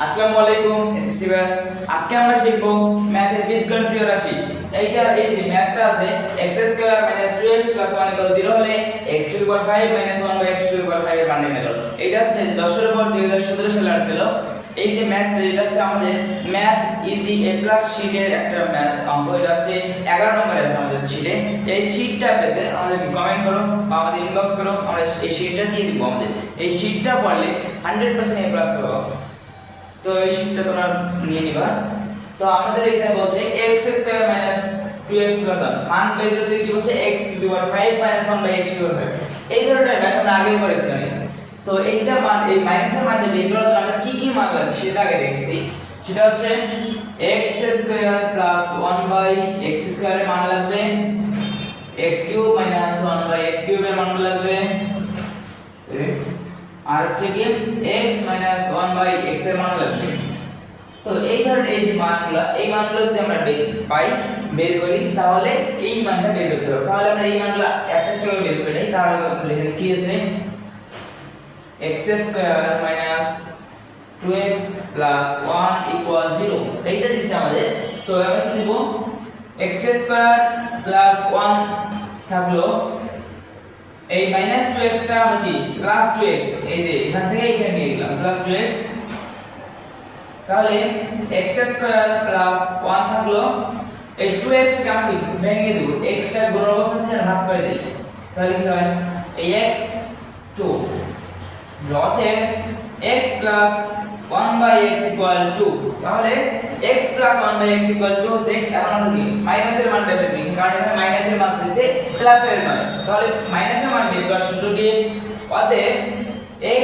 আসসালামু আলাইকুম SSC batch. আজকে আমরা শিখব ম্যাথের বীজগণিতীয় রাশি। এই যে ম্যাথটা আছে x² - 2x + 1 = 0 হলে x⁵ - 1/x⁵ এর মান নির্ণয় করো। এটা হচ্ছে 10 এর উপর 2017 সালে আসছিল। এই যে ম্যাথটা এটা হচ্ছে আমাদের ম্যাথ ইজি এ প্লাস শীটের একটা ম্যাথ অঙ্ক। এটা হচ্ছে 11 নম্বরে আছে আমাদের শীটে। এই শীটটা পেতে আমাদেরকে কমেন্ট করো বা আমাদের ইনবক্স করো, আমরা এই শীটটা দিয়ে দিব। আমাদের এই শীটটা পড়লে 100% এ প্লাস পাবো। তো এই শীটটা তোমরা নিয়ে নিবা। তো আমাদের এখানে বলছে x² - 2x + 1 মান বের করতে কি বলছে x⁵ - 1/x⁵। এই ধরনের ম্যাথ আমরা আগেই করেছি অনেক। তো এইটা মান এই মাইনাসের মানটা বের করার জন্য আমরা কি মান লাগবে সেটা আগে দেখে দিই। সেটা হচ্ছে x² + 1/x² এর মান লাগবে, x³ - 1/x³ এর মান লাগবে, আর হচ্ছে কি x - 1/x এর মান লাগবে। তো এই ধরনের এই যে মানগুলো, এই মানগুলো যদি আমরা বের করি তাহলে এই মানটা বের করতে হবে। তাহলে আমরা এই মানগুলো একটা একটা করে বের করে নিই। তাহলে এখানে কি আছে x² - 2x + 1 = 0। এইটা দিছে আমাদের। তো আমরা কি দেব x² + 1 থাকলো, এই -2x টা আমরা কি +2x, এই যে এখান থেকে এখানে নিয়ে গেলাম +2x। তাহলে x² + 1 থাকলো, এই 2x কে আমরা ভেঙে দেব, x টা গুণ অবস্থা ছিল ভাগ করে দেই। তাহলে কি হয় এই x2 অতএব x + 1/x = 2। তাহলে x + 1/x = 2 হচ্ছে। এখন আমরা কি মাইনাসের মানটা বের করি, কারণ এখানে মাইনাসের মান হচ্ছে প্লাসের মান। তাহলে মাইনাসের মান বের করার সূত্র কি, অতএব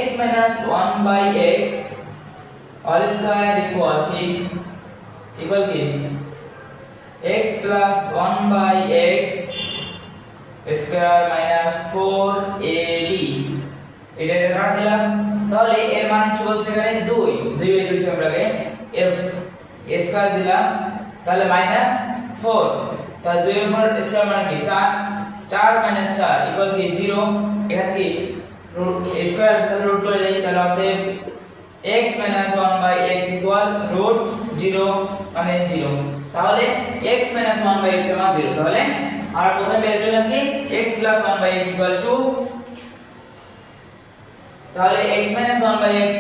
x - 1/x all square equal কি x + 1/x square - 4ab। এটা কাটা দিলাম। তাহলে এর মান কি বলছে এখানে 2 বের করেছি আমরা আগে, এর স্কয়ার দিলাম, তাহলে -4। তাহলে 2 এর উপর স্কয়ার মানে কি 4, 4 - 4 = কি 0। এখানে কি স্কয়ার সাথে রুট করে দেই, তাহলে অতএব x - 1/x = √0 মানে 0। তাহলে x - 1/x এর মান 0। তাহলে আমরা প্রথমে বের করলাম কি x + 1/x = 2। তাহলে x - 1/x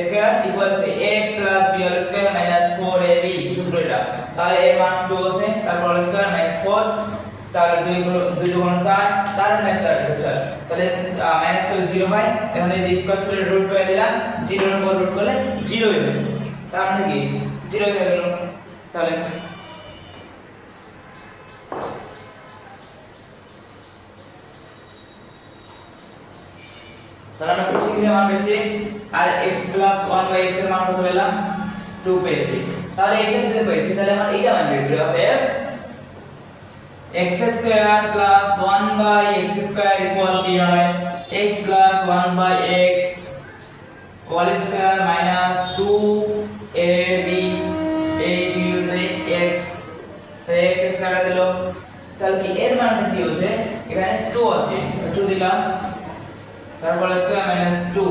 square equals a + b whole square - 4ab সূত্র এটা। তাহলে এর মান 2 আছে, তারপর হোল স্কয়ার -4, তাহলে 2 গুণ 4, 4 - 4 4। তাহলে মাইনাস করলে 0 হয়। এখন এই যে স্কয়ার করে রুট করে দিলাম, 0 এর উপর রুট করলে 0 হবে। তার মানে কি 0 হয়ে গেল। তাহলে আমরা কি শিখলে মান পেয়েছি, আর x + 1/x এর মান কত পেলাম 2 পেয়েছি। তাহলে এটা যদি পেয়েছি তাহলে আমরা এইটা মান বের করি। অতএব x² + 1/x² ইকুয়াল কি হয় x + 1/x whole square - 2ab, ab x, x square দিল। তাহলে কি এর মানটা কি হচ্ছে, এখানে 2 আছে, 2 দিলাম, তারপর স্কয়ার -2,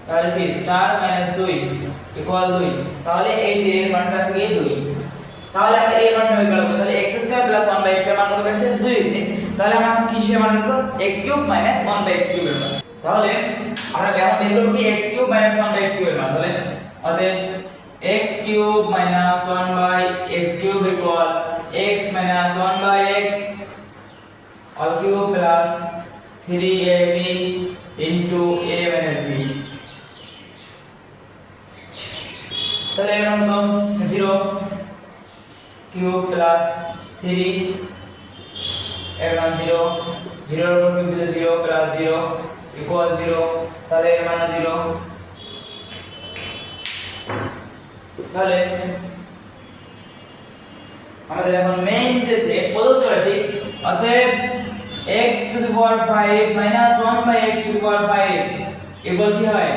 তাহলে কি 4 - 2 = 2। তাহলে এই যে এর মানটা আছে কি 2। তাহলে আমরা এই মানটা বের করব। তাহলে x² + 1/x এর মান কত পেয়েছে 2 হইছে। তাহলে আমরা কিসের মান বের করব x³ - 1/x³ এর মান। তাহলে আমরা এখন বের করব কি x³ - 1/x³ এর মান। তাহলে অতএব x³ - 1/x³ equal x - 1/x all cube plus 3ab into a minus b। তাহলে এর মান কত 0 কিউব প্লাস 3 এর মান 0, 0 এর উপর কিউব দিলে 0 প্লাস 0 ইকুয়াল 0। তাহলে এর মান 0। তাহলে আমাদের এখন মেইন যে প্রদত্ত রাশি, অতএব x⁵ - 1/x⁵ ইকুয়াল কি হয়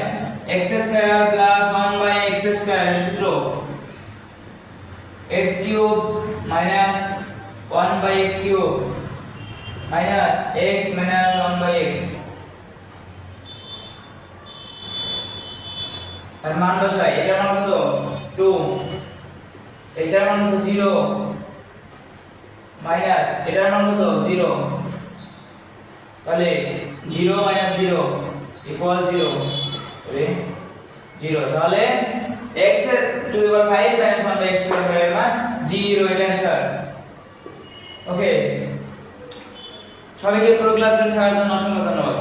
x² + 1/x² এর সূত্র x³ - 1/x³ minus x minus 1 by x। তাহলে আমরা কি শিখলাম, বের করব কি x³ - 1/x এর মান কত পেয়েছি 2, x³ - 1/x এর মান কত পেয়েছে 2 হইছে। তাহলে আমরা এই মানটা বের করব। তাহলে x + 1/x এর মান কত পেয়েছে 2 হইছে। তাহলে x + 1/x স্কয়ার ইকুয়াল কি x² + 1/x² আর মান বসাই, এটার মান কত 2, এটার মান কত 0 মাইনাস এটার মান কত 0, তাহলে 0 - 0 ইকুয়াল 0 ওকে 0, তাহলে x to the power 5 - 1 x to the power 5 এর মান 0, এটা অ্যানসার। ওকে, সবাইকে পুরো ক্লাস জন্য থাকার জন্য অসংখ্য ধন্যবাদ।